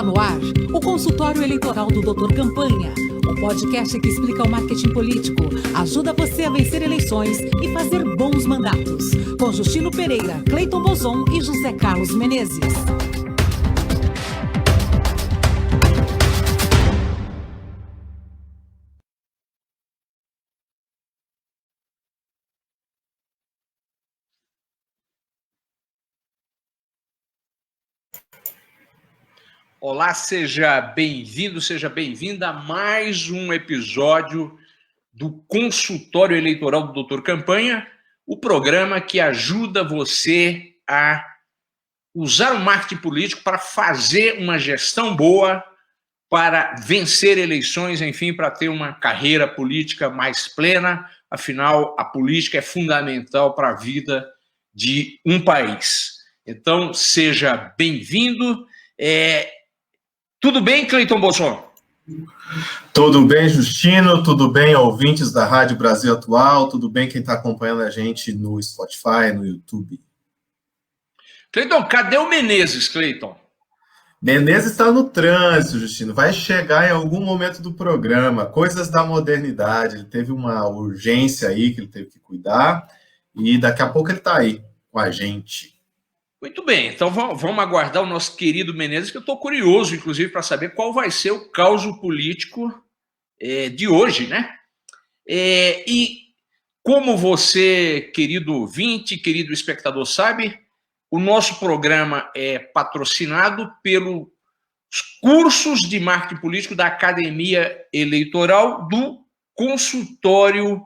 Está no ar o consultório eleitoral do Dr. Campanha, o podcast que explica o marketing político, ajuda você a vencer eleições e fazer bons mandatos. Com Justino Pereira, Cleiton Bozon e José Carlos Menezes. Olá, seja bem-vindo, seja bem-vinda a mais um episódio do consultório eleitoral do Dr. Campanha, o programa que ajuda você a usar o marketing político para fazer uma gestão boa, para vencer eleições, enfim, para ter uma carreira política mais plena. Afinal, a política é fundamental para a vida de um país. Então, seja bem-vindo. Tudo bem, Cleiton Bozon? Tudo bem, Justino? Tudo bem, ouvintes da Rádio Brasil Atual? Tudo bem quem está acompanhando a gente no Spotify, no YouTube? Cleiton, cadê o Menezes, Cleiton? Menezes está no trânsito, Justino. Vai chegar em algum momento do programa. Coisas da modernidade. Ele teve uma urgência aí que ele teve que cuidar e daqui a pouco ele está aí com a gente. Muito bem, então vamos aguardar o nosso querido Menezes, que eu estou curioso, inclusive, para saber qual vai ser o caos político de hoje, né? E como você, querido ouvinte, querido espectador, sabe, o nosso programa é patrocinado pelos cursos de marketing político da Academia Eleitoral do Consultório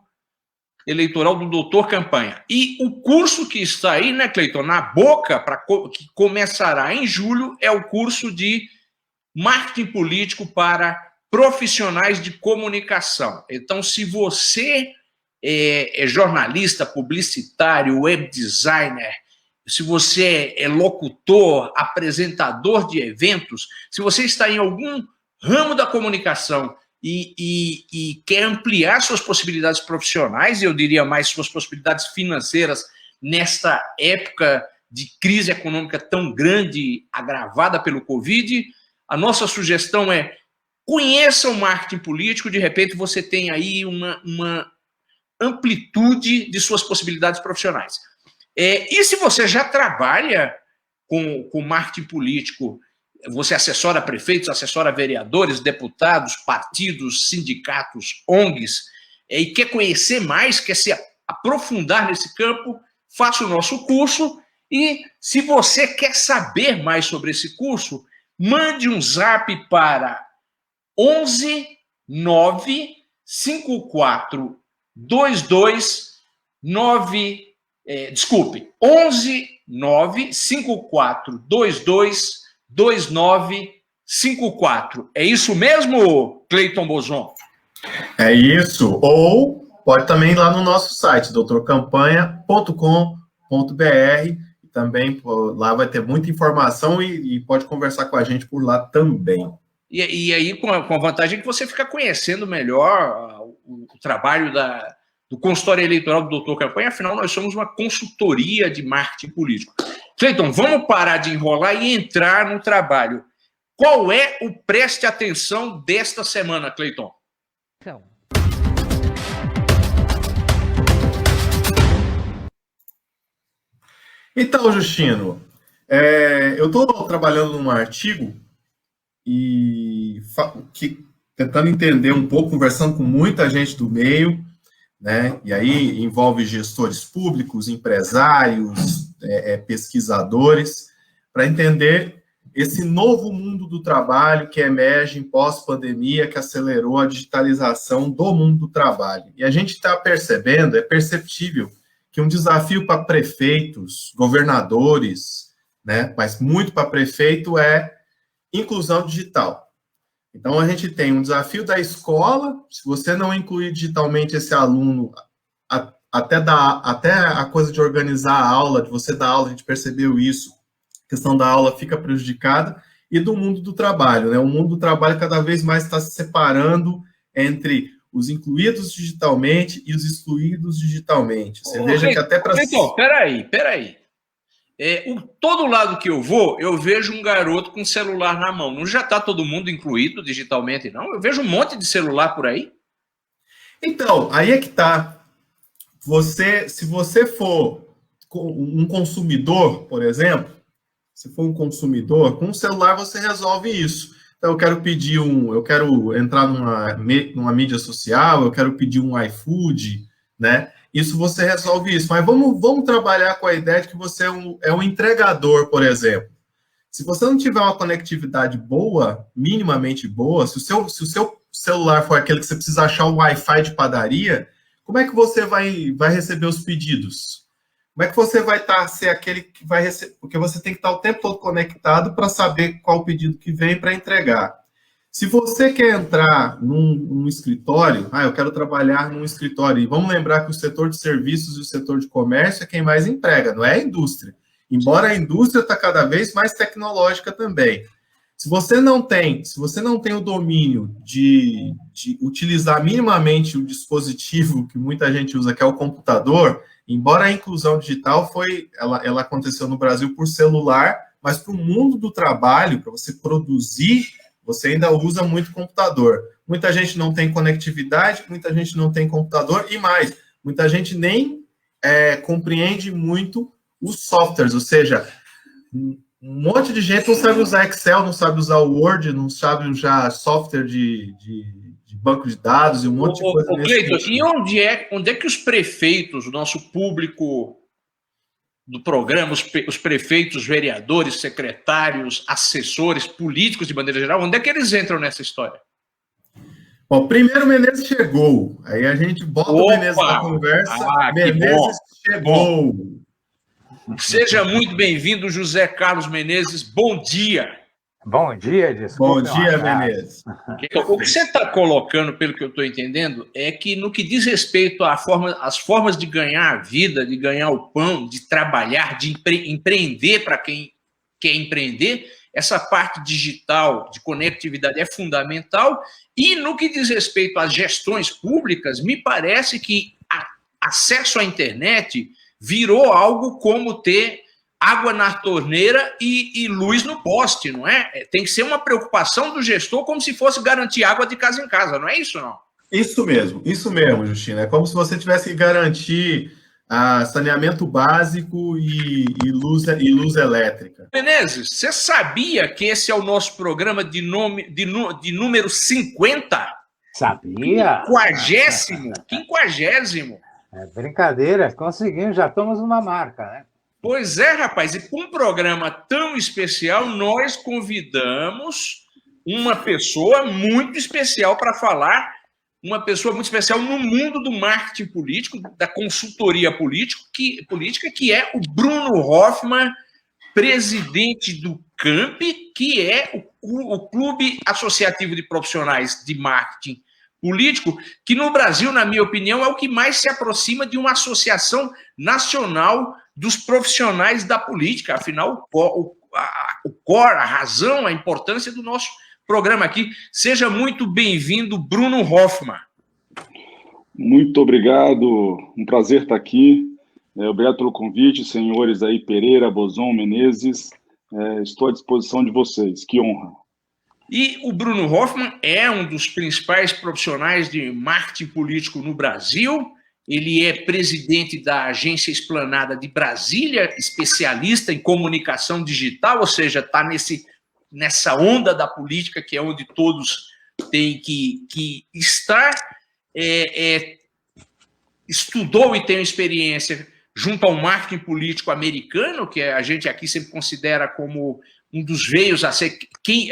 Eleitoral do Dr. Campanha. E o curso que está aí, né, Cleiton, na boca, que começará em julho, é o curso de marketing político para profissionais de comunicação. Então, se você é jornalista, publicitário, web designer, se você é locutor, apresentador de eventos, se você está em algum ramo da comunicação e quer ampliar suas possibilidades profissionais, eu diria mais suas possibilidades financeiras nesta época de crise econômica tão grande, agravada pelo Covid, a nossa sugestão é conheça o marketing político, de repente você tem aí uma amplitude de suas possibilidades profissionais. E se você já trabalha com marketing político, você assessora prefeitos, assessora vereadores, deputados, partidos, sindicatos, ONGs, e quer conhecer mais, quer se aprofundar nesse campo, faça o nosso curso. E se você quer saber mais sobre esse curso, mande um zap para 11 9 54 22 9 11 9 54 22 2954. É isso mesmo, Cleiton Bozon? É isso. Ou pode também ir lá no nosso site, doutorcampanha.com.br. Também lá vai ter muita informação e pode conversar com a gente por lá também. E aí, com a vantagem que você fica conhecendo melhor o trabalho do consultório eleitoral do Dr. Campanha, afinal, nós somos uma consultoria de marketing político. Cleiton, vamos parar de enrolar e entrar no trabalho. Qual é o preste atenção desta semana, Cleiton? Então, Justino, eu estou trabalhando num artigo e tentando entender um pouco, conversando com muita gente do meio, né? E aí envolve gestores públicos, empresários, pesquisadores, para entender esse novo mundo do trabalho que emerge em pós-pandemia, que acelerou a digitalização do mundo do trabalho. E a gente está percebendo, é perceptível, que um desafio para prefeitos, governadores, né, mas muito para prefeito, é inclusão digital. Então, a gente tem um desafio da escola, se você não incluir digitalmente esse aluno, até a coisa de organizar a aula, de você dar aula, a gente percebeu isso, a questão da aula fica prejudicada, e do mundo do trabalho, né? O mundo do trabalho cada vez mais está se separando entre os incluídos digitalmente e os excluídos digitalmente. Você veja que até para... Então, peraí. Todo lado que eu vou, eu vejo um garoto com celular na mão. Não já está todo mundo incluído digitalmente, não? Eu vejo um monte de celular por aí. Então, aí é que tá. Se você for um consumidor, por exemplo, se for um consumidor, com o celular você resolve isso. Então, eu quero entrar numa mídia social, eu quero pedir um iFood, né? Isso você resolve isso. Mas vamos trabalhar com a ideia de que você é um entregador, por exemplo. Se você não tiver uma conectividade boa, minimamente boa, se o seu celular for aquele que você precisa achar o Wi-Fi de padaria, como é que você vai receber os pedidos? Como é que você vai ser aquele que vai receber? Porque você tem que estar o tempo todo conectado para saber qual o pedido que vem para entregar. Se você quer entrar num escritório, eu quero trabalhar num escritório, e vamos lembrar que o setor de serviços e o setor de comércio é quem mais emprega, não é a indústria. Embora a indústria está cada vez mais tecnológica também. Se você não tem o domínio de utilizar minimamente o dispositivo que muita gente usa, que é o computador, embora a inclusão digital ela aconteceu no Brasil por celular, mas para o mundo do trabalho, para você produzir, você ainda usa muito computador. Muita gente não tem conectividade, muita gente não tem computador, e mais, muita gente nem compreende muito os softwares, ou seja, um monte de gente não sabe usar Excel, não sabe usar Word, não sabe usar software de banco de dados e um monte de coisa. Cleiton, e onde é que os prefeitos, o nosso público do programa, os prefeitos, vereadores, secretários, assessores, políticos de maneira geral, onde é que eles entram nessa história? Bom, primeiro o Menezes chegou, aí a gente bota o Menezes na conversa. Menezes chegou. Seja muito bem-vindo, José Carlos Menezes. Bom dia. Bom dia, desculpa. Bom dia, Menezes. O que você está colocando, pelo que eu estou entendendo, é que no que diz respeito às formas de ganhar a vida, de ganhar o pão, de trabalhar, de empreender para quem quer empreender, essa parte digital de conectividade é fundamental. E no que diz respeito às gestões públicas, me parece que acesso à internet virou algo como ter água na torneira e luz no poste, não é? Tem que ser uma preocupação do gestor como se fosse garantir água de casa em casa, não é isso, não? Isso mesmo, Justino. É como se você tivesse que garantir saneamento básico e luz elétrica. Menezes, você sabia que esse é o nosso programa de número 50? Sabia? 50º. É brincadeira, conseguimos, já estamos numa marca, né? Pois é, rapaz, e para um programa tão especial, nós convidamos uma pessoa muito especial para falar, uma pessoa muito especial no mundo do marketing político, da consultoria política, que é o Bruno Hoffman, presidente do CAMP, que é o Clube Associativo de Profissionais de Marketing Político, que no Brasil, na minha opinião, é o que mais se aproxima de uma associação nacional dos profissionais da política. Afinal, o core, a razão, a importância do nosso programa aqui. Seja muito bem-vindo, Bruno Hoffman. Muito obrigado, um prazer estar aqui. Obrigado pelo convite, senhores aí, Pereira, Bozon, Menezes. Estou à disposição de vocês, que honra. E o Bruno Hoffman é um dos principais profissionais de marketing político no Brasil. Ele é presidente da Agência Esplanada de Brasília, especialista em comunicação digital, ou seja, está nessa onda da política, que é onde todos têm que estar. Estudou e tem experiência junto ao marketing político americano, que a gente aqui sempre considera como um dos veios a ser...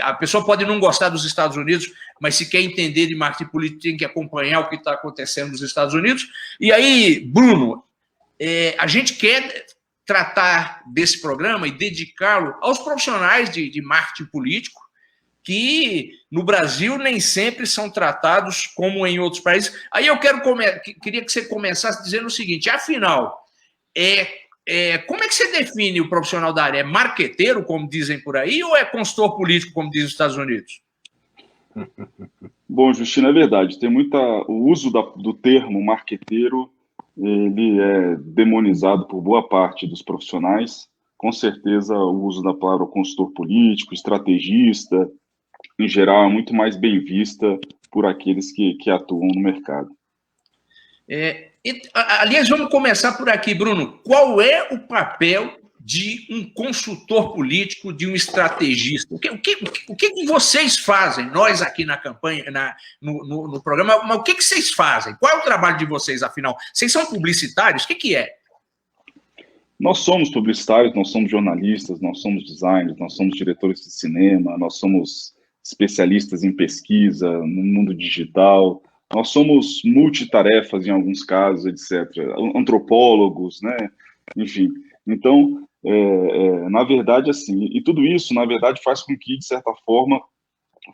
A pessoa pode não gostar dos Estados Unidos, mas se quer entender de marketing político, tem que acompanhar o que está acontecendo nos Estados Unidos. E aí, Bruno, a gente quer tratar desse programa e dedicá-lo aos profissionais de marketing político, que no Brasil nem sempre são tratados como em outros países. Aí eu queria que você começasse dizendo o seguinte, afinal, como é que você define o profissional da área? É marqueteiro, como dizem por aí, ou é consultor político, como dizem os Estados Unidos? Bom, Justino, é verdade. Tem o uso do termo marqueteiro, ele é demonizado por boa parte dos profissionais, com certeza o uso da palavra consultor político, estrategista, em geral, é muito mais bem vista por aqueles que atuam no mercado. Aliás, vamos começar por aqui, Bruno. Qual é o papel de um consultor político, de um estrategista? O que vocês fazem, nós aqui na campanha, no programa, mas o que vocês fazem? Qual é o trabalho de vocês, afinal? Vocês são publicitários? O que é? Nós somos publicitários, nós somos jornalistas, nós somos designers, nós somos diretores de cinema, nós somos especialistas em pesquisa, no mundo digital, nós somos multitarefas em alguns casos, etc. Antropólogos, né? Enfim. Então, na verdade, assim, e tudo isso, na verdade, faz com que, de certa forma,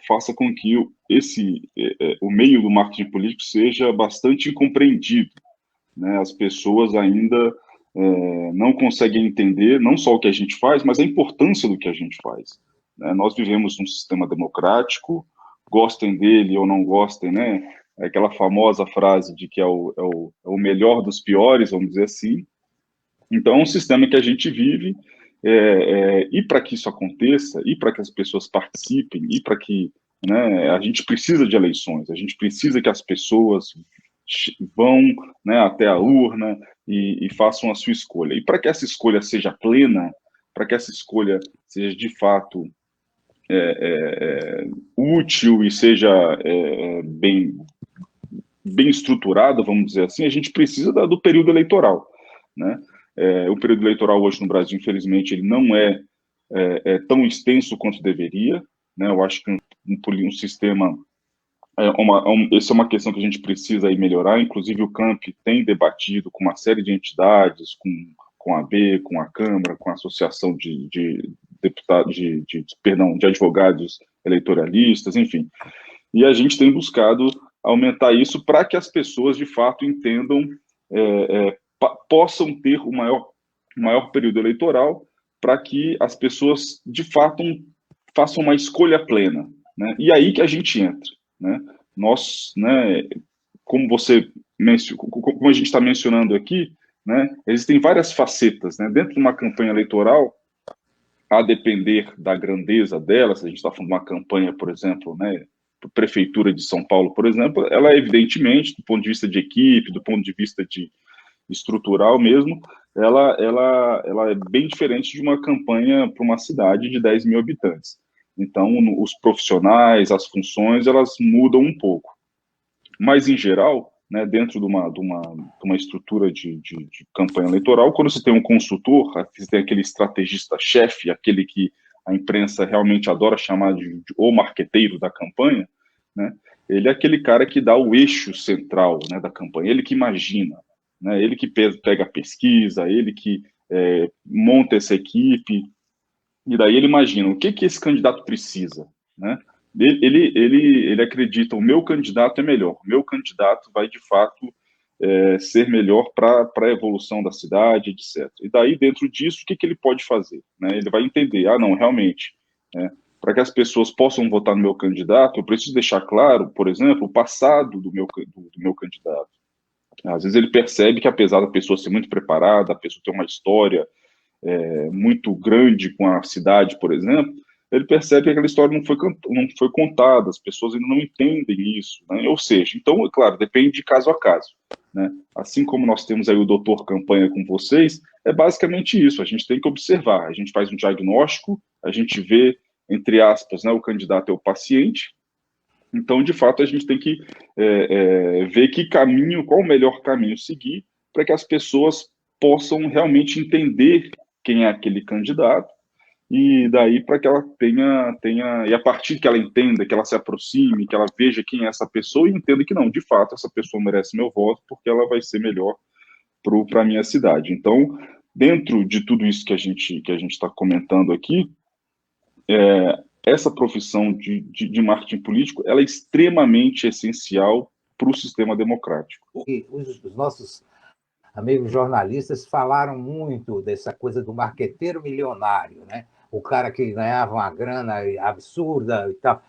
faça com que o meio do marketing político seja bastante incompreendido, né? As pessoas ainda não conseguem entender não só o que a gente faz, mas a importância do que a gente faz, né? Nós vivemos num sistema democrático, gostem dele ou não gostem, né? Aquela famosa frase de que é o melhor dos piores, vamos dizer assim. Então, é um sistema que a gente vive, e para que isso aconteça, e para que as pessoas participem, e para que, né, a gente precisa de eleições, a gente precisa que as pessoas vão, né, até a urna e façam a sua escolha. E para que essa escolha seja plena, para que essa escolha seja de fato útil e seja bem estruturada, vamos dizer assim, a gente precisa do período eleitoral, né? O período eleitoral hoje no Brasil, infelizmente, ele não é tão extenso quanto deveria, né? Eu acho que um sistema... essa é uma questão que a gente precisa aí melhorar, inclusive o CAMP tem debatido com uma série de entidades, com a AB, com a Câmara, com a Associação de Deputados, de Advogados Eleitoralistas, enfim. E a gente tem buscado aumentar isso para que as pessoas, de fato, entendam, possam ter o maior período eleitoral, para que as pessoas, de fato, façam uma escolha plena, né? E aí que a gente entra, né? Nós, né, como a gente está mencionando aqui, né, existem várias facetas, né? Dentro de uma campanha eleitoral, a depender da grandeza dela, se a gente está falando de uma campanha, por exemplo, né, Prefeitura de São Paulo, por exemplo, ela evidentemente, do ponto de vista de equipe, do ponto de vista de estrutural mesmo, ela é bem diferente de uma campanha para uma cidade de 10 mil habitantes. Então, os profissionais, as funções, elas mudam um pouco. Mas, em geral, né, dentro de uma estrutura de campanha eleitoral, quando você tem um consultor, você tem aquele estrategista-chefe, aquele que a imprensa realmente adora chamar de o marqueteiro da campanha, né, ele é aquele cara que dá o eixo central, né, da campanha, ele que imagina, né, ele que pega a pesquisa, ele que monta essa equipe, e daí ele imagina o que esse candidato precisa, né? Ele acredita, o meu candidato é melhor, o meu candidato vai, de fato, ser melhor para a evolução da cidade, etc. E daí, dentro disso, o que ele pode fazer, né? Ele vai entender, não, realmente, né, para que as pessoas possam votar no meu candidato, eu preciso deixar claro, por exemplo, o passado do meu candidato. Às vezes ele percebe que, apesar da pessoa ser muito preparada, a pessoa ter uma história muito grande com a cidade, por exemplo, ele percebe que aquela história não foi contada, as pessoas ainda não entendem isso, né? Ou seja, então, é claro, depende de caso a caso, né? Assim como nós temos aí o doutor campanha com vocês, é basicamente isso, a gente tem que observar, a gente faz um diagnóstico, a gente vê, entre aspas, né, o candidato é o paciente, então, de fato, a gente tem que ver qual o melhor caminho seguir para que as pessoas possam realmente entender quem é aquele candidato, e daí para que ela tenha, e a partir que ela entenda, que ela se aproxime, que ela veja quem é essa pessoa e entenda que não, de fato, essa pessoa merece meu voto porque ela vai ser melhor para a minha cidade. Então, dentro de tudo isso que a gente está comentando aqui, essa profissão de marketing político, ela é extremamente essencial para o sistema democrático. E os nossos amigos jornalistas falaram muito dessa coisa do marqueteiro milionário, né? O cara que ganhava uma grana absurda e tal.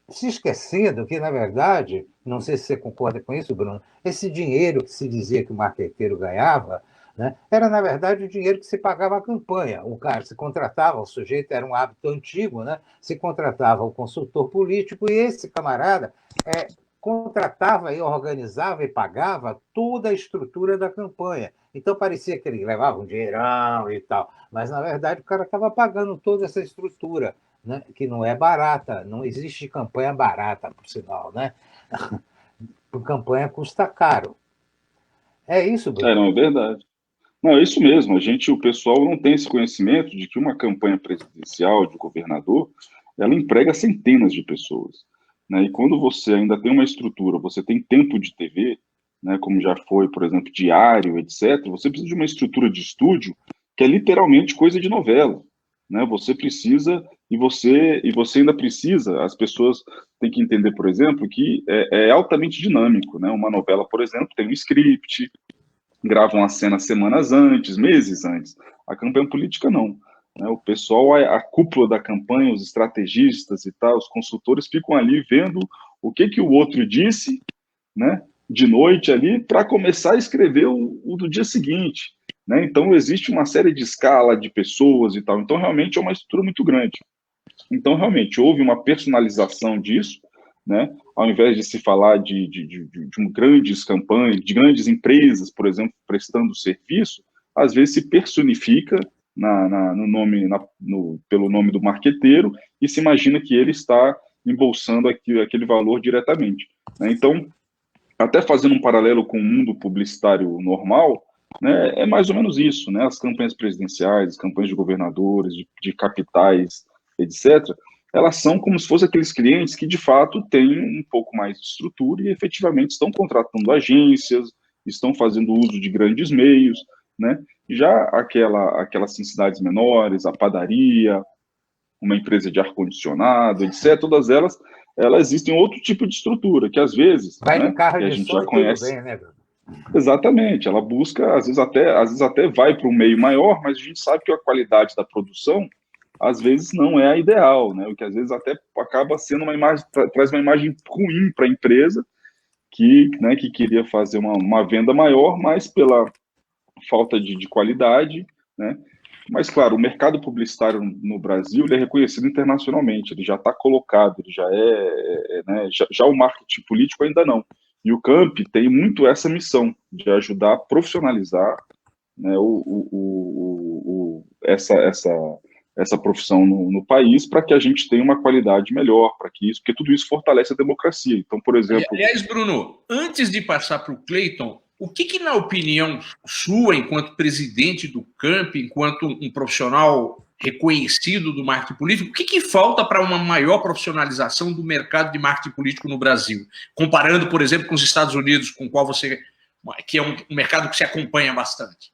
Se esquecendo que, na verdade, não sei se você concorda com isso, Bruno, esse dinheiro que se dizia que o marqueteiro ganhava, né? Era, na verdade, o dinheiro que se pagava a campanha. O cara se contratava, o sujeito era um hábito antigo, né? Se contratava o consultor político e esse camarada contratava e organizava e pagava toda a estrutura da campanha. Então parecia que ele levava um dinheirão e tal, mas na verdade o cara estava pagando toda essa estrutura, né? Que não é barata, não existe campanha barata, por sinal, né? A campanha custa caro. É isso, Bruno? Não, é verdade. Não, é isso mesmo. O pessoal não tem esse conhecimento de que uma campanha presidencial de governador, ela emprega centenas de pessoas, né? E quando você ainda tem uma estrutura, você tem tempo de TV, né, como já foi, por exemplo, diário, etc., você precisa de uma estrutura de estúdio que é literalmente coisa de novela, né? Você precisa, e você ainda precisa, as pessoas têm que entender, por exemplo, que é altamente dinâmico, né? Uma novela, por exemplo, tem um script, gravam a cena semanas antes, meses antes. A campanha política não, né? O pessoal, a cúpula da campanha, os estrategistas e tal, os consultores ficam ali vendo o que o outro disse, né, de noite ali, para começar a escrever o do dia seguinte, né? Então existe uma série de escala de pessoas e tal. Então realmente é uma estrutura muito grande. Então realmente houve uma personalização disso, né? Ao invés de se falar de grandes campanhas, de grandes empresas, por exemplo, prestando serviço, às vezes se personifica pelo nome do marqueteiro e se imagina que ele está embolsando aquele valor diretamente, né? Então, até fazendo um paralelo com o mundo publicitário normal, né, é mais ou menos isso, né? As campanhas presidenciais, as campanhas de governadores, de capitais, etc., elas são como se fossem aqueles clientes que, de fato, têm um pouco mais de estrutura e, efetivamente, estão contratando agências, estão fazendo uso de grandes meios, né? Já aquelas cidades menores, a padaria, uma empresa de ar-condicionado, etc., todas elas existem outro tipo de estrutura, que às vezes, Vai né, de carro que a de gente som já e conhece. tudo bem, né, Bruno? Exatamente, ela busca, às vezes até vai para um meio maior, mas a gente sabe que a qualidade da produção, às vezes, não é a ideal, né? O que às vezes até acaba sendo uma imagem, traz uma imagem ruim para a empresa, né, que queria fazer uma venda maior, mas pela falta de qualidade, né? Mas, claro, o mercado publicitário no Brasil ele é reconhecido internacionalmente, ele já está colocado, ele já né, já o marketing político ainda não. E o CAMP tem muito essa missão de ajudar a profissionalizar, né, essa profissão no país para que a gente tenha uma qualidade melhor, porque tudo isso fortalece a democracia. Então, por exemplo... Aliás, Bruno, antes de passar para o Cleiton, o que, na opinião sua, enquanto presidente do CAMP, enquanto um profissional reconhecido do marketing político, o que falta para uma maior profissionalização do mercado de marketing político no Brasil? Comparando, por exemplo, com os Estados Unidos, com o qual que é um mercado que se acompanha bastante.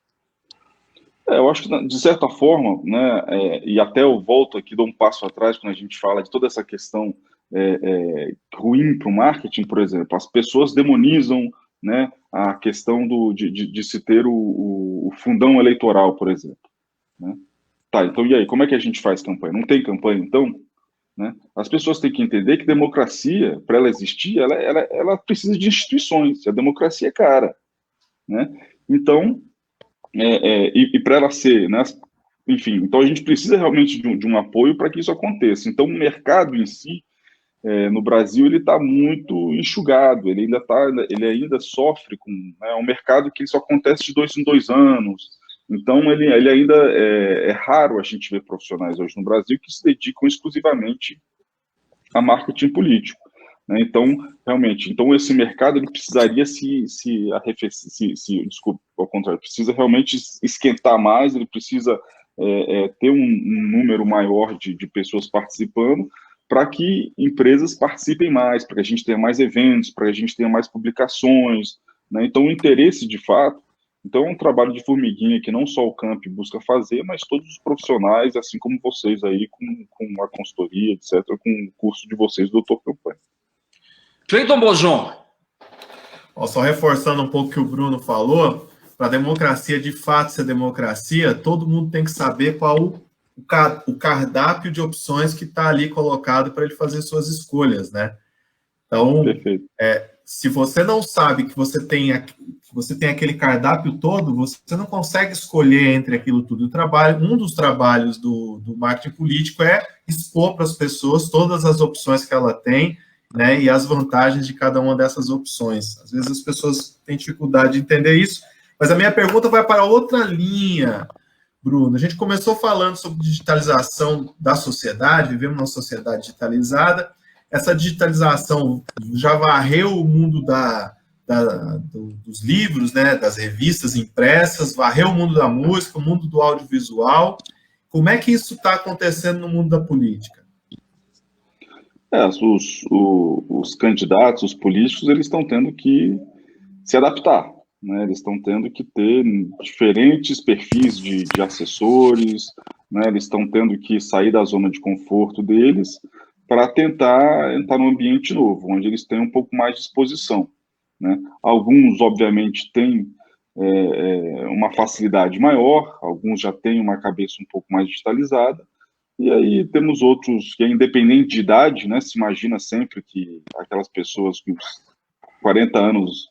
Eu acho que, de certa forma, né, e até eu volto aqui, dou um passo atrás, quando a gente fala de toda essa questão ruim para o marketing, por exemplo, as pessoas demonizam, né, a questão de se ter o fundão eleitoral, por exemplo, né? Tá, então e aí, como é que a gente faz campanha? Não tem campanha, então? Né? As pessoas têm que entender que democracia, para ela existir, ela precisa de instituições, a democracia é cara, né? Então, e para ela ser, né, enfim, então a gente precisa realmente de um apoio para que isso aconteça. Então, o mercado em si, no Brasil, ele está muito enxugado, ele ainda sofre com, né, um mercado que só acontece de 2 em 2 anos. Então, ele ainda é raro a gente ver profissionais hoje no Brasil que se dedicam exclusivamente a marketing político, né? Então, realmente, esse mercado ele precisaria desculpa, ao contrário, precisa realmente esquentar mais, ele precisa ter um número maior de pessoas participando, para que empresas participem mais, para que a gente tenha mais eventos, para que a gente tenha mais publicações, né? Então, o interesse, de fato, então é um trabalho de formiguinha que não só o CAMP busca fazer, mas todos os profissionais, assim como vocês aí, com a consultoria, etc., com o curso de vocês, doutor Campanha. Cleiton Bozon. Só reforçando um pouco o que o Bruno falou, para a democracia de fato ser democracia, todo mundo tem que saber qual o cardápio de opções que está ali colocado para ele fazer suas escolhas, né? Então, se você não sabe que você tem aquele cardápio todo, você não consegue escolher entre aquilo tudo. Um dos trabalhos do marketing político é expor para as pessoas todas as opções que ela tem, né, e as vantagens de cada uma dessas opções. Às vezes as pessoas têm dificuldade de entender isso, mas a minha pergunta vai para outra linha, Bruno. A gente começou falando sobre digitalização da sociedade, vivemos numa sociedade digitalizada. Essa digitalização já varreu o mundo dos livros, né, das revistas impressas, varreu o mundo da música, o mundo do audiovisual. Como é que isso está acontecendo no mundo da política? Os candidatos, os políticos, eles estão tendo que se adaptar, né? Eles estão tendo que ter diferentes perfis de assessores, né? Eles estão tendo que sair da zona de conforto deles para tentar entrar num ambiente novo, onde eles têm um pouco mais de exposição, né? Alguns, obviamente, têm uma facilidade maior, alguns já têm uma cabeça um pouco mais digitalizada, e aí temos outros que é independente de idade, né? Se imagina sempre que aquelas pessoas com 40 anos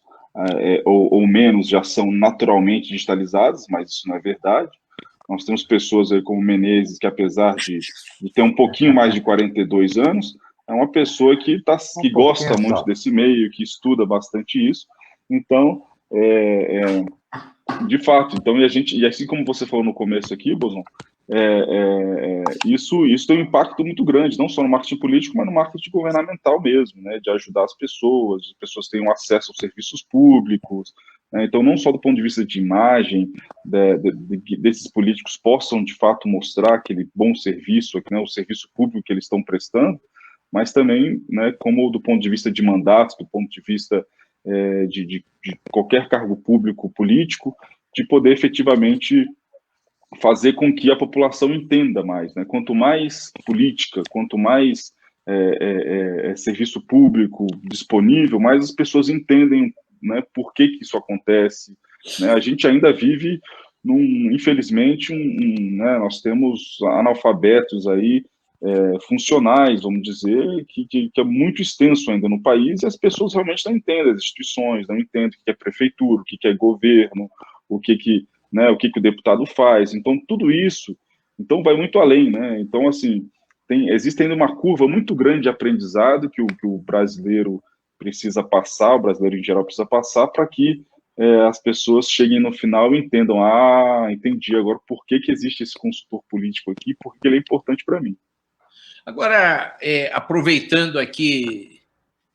ou menos já são naturalmente digitalizadas, mas isso não é verdade. Nós temos pessoas aí como Menezes, que apesar de ter um pouquinho mais de 42 anos, é uma pessoa que gosta muito desse meio, que estuda bastante isso. Então, de fato, então, e assim como você falou no começo aqui, Bozon, isso tem um impacto muito grande, não só no marketing político, mas no marketing governamental mesmo, né, de ajudar as pessoas tenham acesso aos serviços públicos, né, então não só do ponto de vista de imagem, desses políticos possam de fato mostrar aquele bom serviço, né, o serviço público que eles estão prestando, mas também, né, como do ponto de vista de mandatos, do ponto de vista de qualquer cargo público político, de poder efetivamente fazer com que a população entenda mais, né? Quanto mais política, quanto mais serviço público disponível, mais as pessoas entendem, né, por que isso acontece, né? A gente ainda vive, infelizmente, né, nós temos analfabetos aí, funcionais, vamos dizer, que é muito extenso ainda no país, e as pessoas realmente não entendem as instituições, não entendem o que é prefeitura, o que é governo, o que o deputado faz. Então, tudo isso vai muito além, né? Então, assim, existe ainda uma curva muito grande de aprendizado que o brasileiro precisa passar, o brasileiro em geral precisa passar, para que as pessoas cheguem no final e entendam, entendi agora por que existe esse consultor político aqui, porque ele é importante para mim. Agora, aproveitando aqui,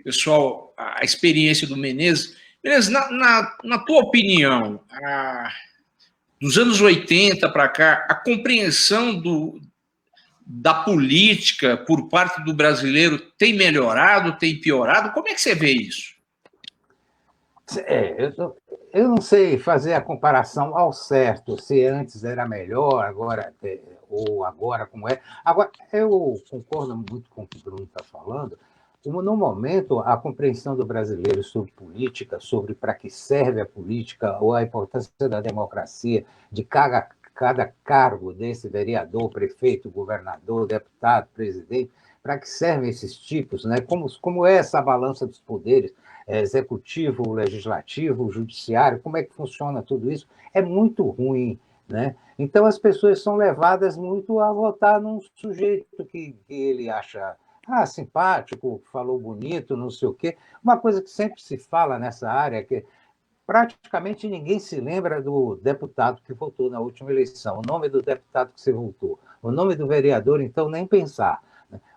pessoal, a experiência do Menezes, na tua opinião, dos anos 80 para cá, a compreensão da política por parte do brasileiro tem melhorado, tem piorado? Como é que você vê isso? Eu não sei fazer a comparação ao certo, se antes era melhor, agora como é. Agora, eu concordo muito com o que o Bruno está falando. No momento, a compreensão do brasileiro sobre política, sobre para que serve a política, ou a importância da democracia, de cada cargo desse vereador, prefeito, governador, deputado, presidente, para que servem esses tipos, né? Como é essa balança dos poderes, executivo, legislativo, judiciário, como é que funciona tudo isso? É muito ruim, né? Então, as pessoas são levadas muito a votar num sujeito que ele acha simpático, falou bonito, não sei o quê. Uma coisa que sempre se fala nessa área é que praticamente ninguém se lembra do deputado que votou na última eleição, o nome do deputado que você votou, o nome do vereador, então, nem pensar.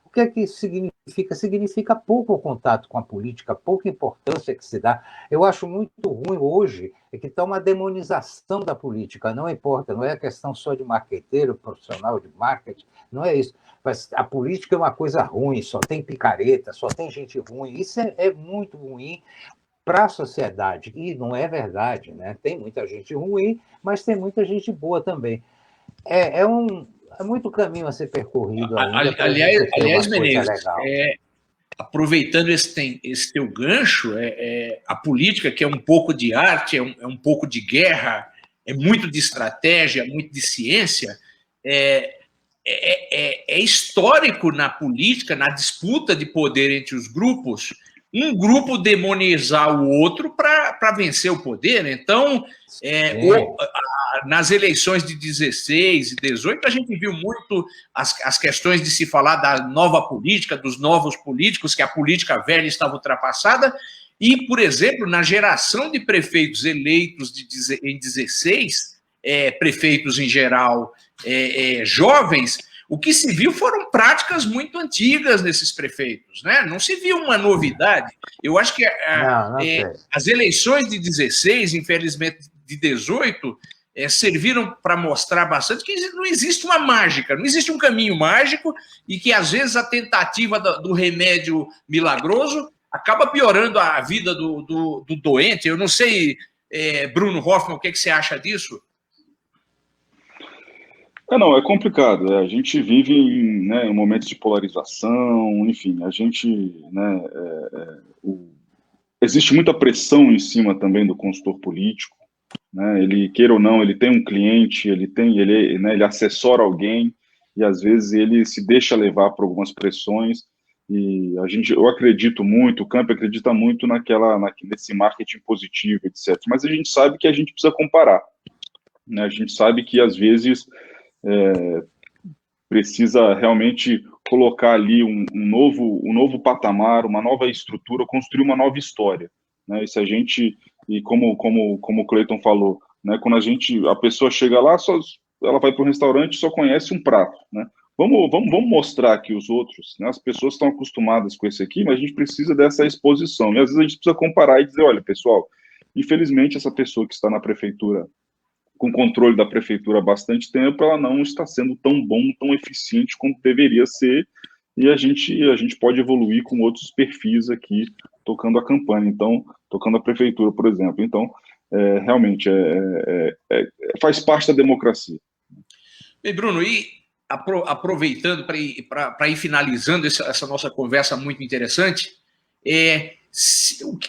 O que é que isso significa? Significa pouco contato com a política, pouca importância que se dá. Eu acho muito ruim hoje que está uma demonização da política, não importa, não é questão só de marqueteiro, profissional de marketing, não é isso. Mas a política é uma coisa ruim, só tem picareta, só tem gente ruim. Isso é muito ruim para a sociedade. E não é verdade, né? Tem muita gente ruim, mas tem muita gente boa também. É muito caminho a ser percorrido ainda. Aliás, Menezes, aproveitando esse teu gancho, a política, que é um pouco de arte, é um pouco de guerra, é muito de estratégia, muito de ciência, é histórico na política, na disputa de poder entre os grupos, um grupo demonizar o outro para vencer o poder. Então, nas eleições de 16 e 18, a gente viu muito as questões de se falar da nova política, dos novos políticos, que a política velha estava ultrapassada, e, por exemplo, na geração de prefeitos eleitos em 16, prefeitos em geral jovens, o que se viu foram práticas muito antigas nesses prefeitos, né? Não se viu uma novidade. Eu acho que as eleições de 16, infelizmente de 18, serviram para mostrar bastante que não existe uma mágica, não existe um caminho mágico e que, às vezes, a tentativa do remédio milagroso acaba piorando a vida do doente. Eu não sei, Bruno Hoffmann, o que você acha disso? Não, é complicado. A gente vive em momentos de polarização, enfim, a gente, existe muita pressão em cima também do consultor político, né? Ele, queira ou não, ele tem um cliente, ele assessora alguém e às vezes ele se deixa levar por algumas pressões e eu acredito muito, o Camp acredita muito nesse marketing positivo, etc. Mas a gente sabe que a gente precisa comparar, né? A gente sabe que às vezes precisa realmente colocar ali um novo patamar, uma nova estrutura, construir uma nova história, né? E como o Cleiton falou, né, quando a pessoa chega lá, ela vai para um restaurante e só conhece um prato, né? Vamos mostrar que os outros, né, as pessoas estão acostumadas com esse aqui, mas a gente precisa dessa exposição. E às vezes a gente precisa comparar e dizer, olha, pessoal, infelizmente essa pessoa que está na prefeitura, com controle da prefeitura há bastante tempo, ela não está sendo tão bom, tão eficiente como deveria ser, e a gente pode evoluir com outros perfis aqui, tocando a campanha, então, tocando a prefeitura, por exemplo. Então, realmente, faz parte da democracia. Bem, Bruno, e aproveitando para ir finalizando essa nossa conversa muito interessante,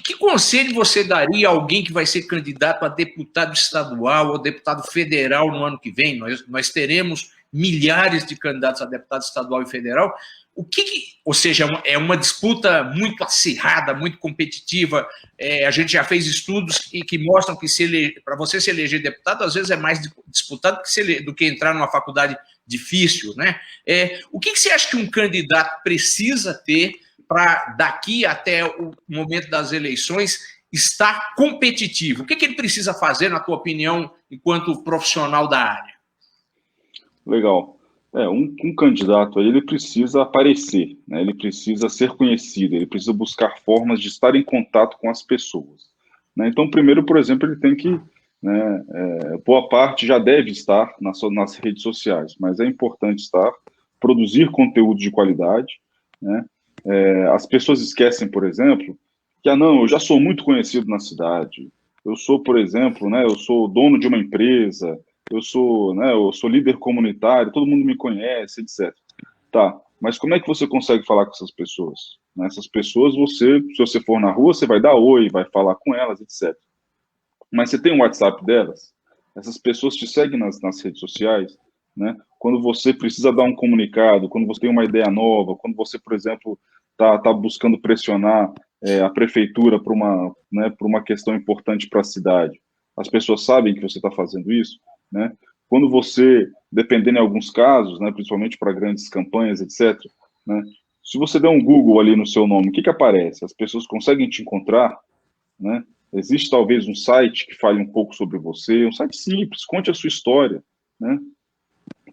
que conselho você daria a alguém que vai ser candidato a deputado estadual ou deputado federal no ano que vem? Nós teremos milhares de candidatos a deputado estadual e federal. Ou seja, é uma disputa muito acirrada, muito competitiva. A gente já fez estudos que mostram que para você se eleger deputado, às vezes é mais disputado do que entrar numa faculdade difícil, né? O que você acha que um candidato precisa ter para, daqui até o momento das eleições, estar competitivo? O que ele precisa fazer, na tua opinião, enquanto profissional da área? Legal. Um candidato aí, ele precisa aparecer, né? Ele precisa ser conhecido, ele precisa buscar formas de estar em contato com as pessoas, né? Então, primeiro, por exemplo, ele tem que, né, boa parte já deve estar nas redes sociais, mas é importante produzir conteúdo de qualidade, né? As pessoas esquecem, por exemplo, que, eu já sou muito conhecido na cidade, eu sou, por exemplo, né, eu sou dono de uma empresa, eu sou líder comunitário, todo mundo me conhece, etc. Tá, mas como é que você consegue falar com essas pessoas? Essas pessoas, se você for na rua, você vai dar oi, vai falar com elas, etc. Mas você tem um WhatsApp delas? Essas pessoas te seguem nas redes sociais, né? Quando você precisa dar um comunicado, quando você tem uma ideia nova, quando você, por exemplo, tá buscando pressionar a prefeitura por uma questão importante para a cidade, as pessoas sabem que você está fazendo isso, né? Quando você, dependendo em alguns casos, né, principalmente para grandes campanhas, etc., né, se você der um Google ali no seu nome, o que aparece? As pessoas conseguem te encontrar, né? Existe talvez um site que fale um pouco sobre você, um site simples, conte a sua história, né?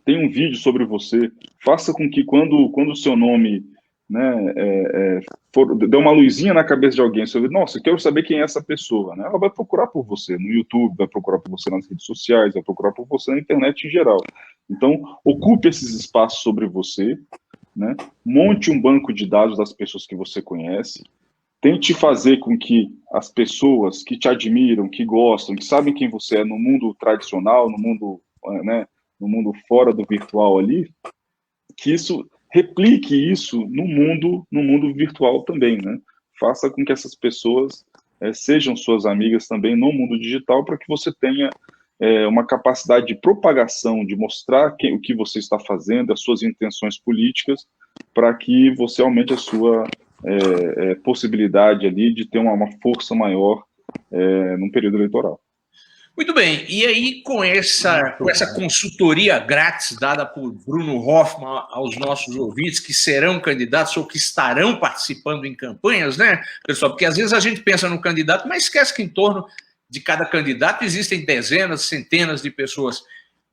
Tem um vídeo sobre você, faça com que quando o seu nome, né, dê uma luzinha na cabeça de alguém, sobre, nossa, eu quero saber quem é essa pessoa, né? Ela vai procurar por você no YouTube, vai procurar por você nas redes sociais, vai procurar por você na internet em geral. Então, ocupe esses espaços sobre você, né? Monte um banco de dados das pessoas que você conhece, tente fazer com que as pessoas que te admiram, que gostam, que sabem quem você é no mundo tradicional, no mundo, né, no mundo fora do virtual ali, que replique isso no mundo virtual também, né? Faça com que essas pessoas sejam suas amigas também no mundo digital, para que você tenha uma capacidade de propagação, de mostrar o que você está fazendo, as suas intenções políticas, para que você aumente a possibilidade ali de ter uma força maior num período eleitoral. Muito bem, e aí com essa consultoria grátis dada por Bruno Hoffmann aos nossos ouvintes que serão candidatos ou que estarão participando em campanhas, né, pessoal? Porque às vezes a gente pensa no candidato, mas esquece que em torno de cada candidato existem dezenas, centenas de pessoas.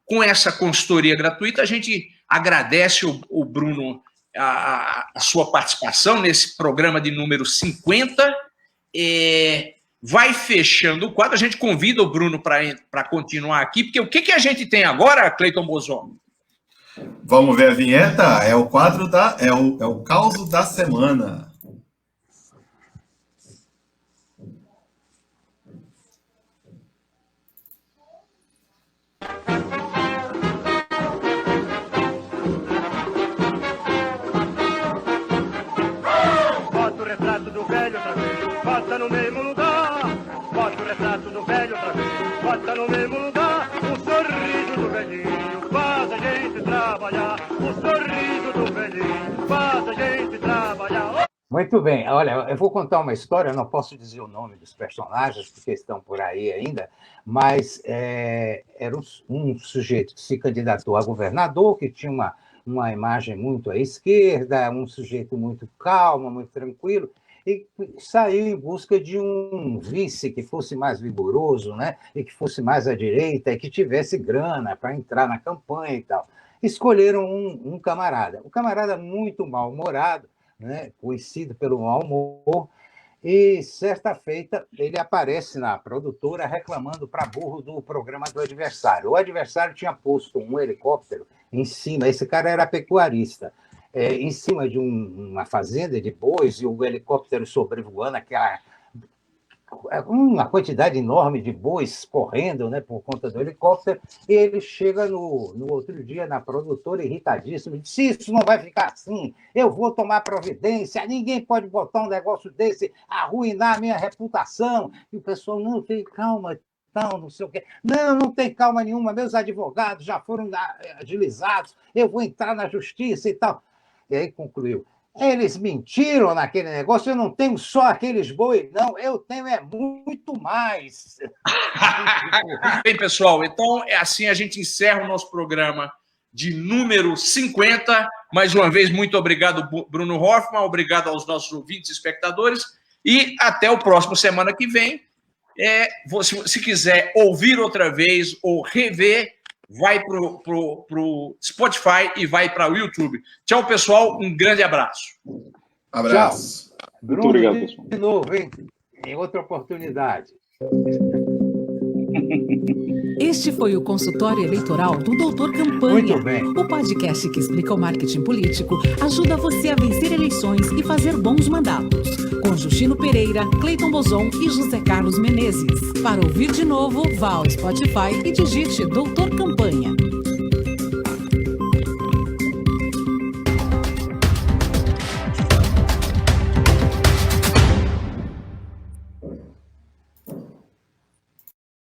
Com essa consultoria gratuita, a gente agradece o Bruno a sua participação nesse programa de número 50. Vai fechando o quadro, a gente convida o Bruno para continuar aqui, porque o que a gente tem agora, Cleiton Bozon? Vamos ver a vinheta? É o quadro é o caos da semana. Bota o retrato do velho outra vez, bota no mesmo lugar. Bota o retrato do velho outra vez, bota no mesmo lugar. O sorriso do velhinho faz a gente trabalhar. O sorriso do velhinho faz a gente trabalhar. Muito bem, olha, eu vou contar uma história, eu não posso dizer o nome dos personagens, porque estão por aí ainda, mas era um sujeito que se candidatou a governador, que tinha uma imagem muito à esquerda, um sujeito muito calmo, muito tranquilo, e saiu em busca de um vice que fosse mais vigoroso, né? E que fosse mais à direita e que tivesse grana para entrar na campanha e tal. Escolheram um camarada, um camarada muito mal-humorado, né? Conhecido pelo mau humor, e certa feita ele aparece na produtora reclamando para burro do programa do adversário. O adversário tinha posto um helicóptero em cima, esse cara era pecuarista, em cima de uma fazenda de bois, e o helicóptero sobrevoando uma quantidade enorme de bois correndo, né, por conta do helicóptero, e ele chega no outro dia na produtora irritadíssimo e diz: isso não vai ficar assim, eu vou tomar providência, ninguém pode botar um negócio desse, arruinar a minha reputação. E o pessoal: não, tem calma, não sei o quê. Não tem calma nenhuma, meus advogados já foram agilizados, eu vou entrar na justiça e tal. E aí concluiu: eles mentiram naquele negócio, eu não tenho só aqueles bois, não, eu tenho muito mais. Bem, pessoal, então assim a gente encerra o nosso programa de número 50. Mais uma vez, muito obrigado, Bruno Hoffmann, obrigado aos nossos ouvintes e espectadores, e até o próximo semana que vem. Se quiser ouvir outra vez ou rever, vai pro Spotify e vai para o YouTube. Tchau, pessoal. Um grande abraço. Abraço. Tchau. Bruno, Muito obrigado, pessoal. De novo, hein? Em outra oportunidade. Este foi o consultório eleitoral do Doutor Campanha. Muito bem. O podcast que explica o marketing político ajuda você a vencer eleições e fazer bons mandatos. Com Justino Pereira, Cleiton Bozon e José Carlos Menezes. Para ouvir de novo, vá ao Spotify e digite Doutor Campanha.